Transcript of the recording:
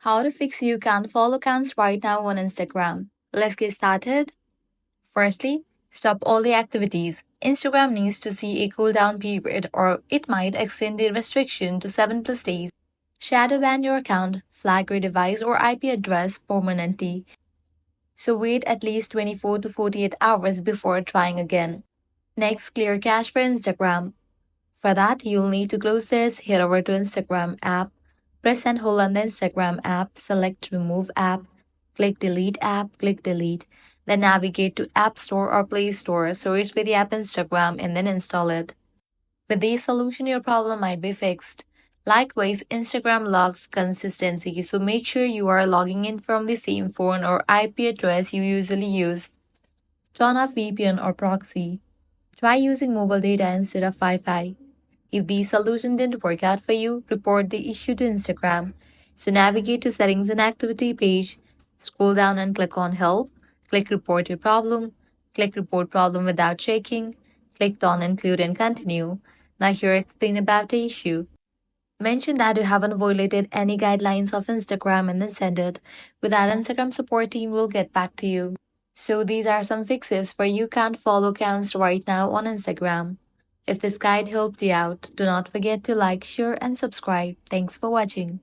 How to fix you can't follow accounts right now on Instagram. Let's get started. Firstly, stop all the activities. Instagram needs to see a cooldown period or it might extend the restriction to 7 plus days. Shadow ban your account, flag your device or IP address permanently. So wait at least 24 to 48 hours before trying again. Next, clear cache for Instagram. For that, you'll need to close this, head over to Instagram app, press and hold on the Instagram app, select remove app, click delete app, click delete. Then navigate to App Store or Play Store, search for the app Instagram and then install it. With this solution, your problem might be fixed. Likewise, Instagram logs consistency, so make sure you are logging in from the same phone or IP address you usually use. Turn off VPN or proxy. Try using mobile data instead of Wi-Fi. If the solution didn't work out for you, report the issue to Instagram. So navigate to Settings and Activity page, scroll down and click on Help, click Report your problem, click Report problem without checking, click on Include and Continue. Now here explain about the issue. Mention that you haven't violated any guidelines of Instagram and then send it. With that, Instagram support team will get back to you. So these are some fixes for you can't follow accounts right now on Instagram. If this guide helped you out, do not forget to like, share, and subscribe. Thanks for watching.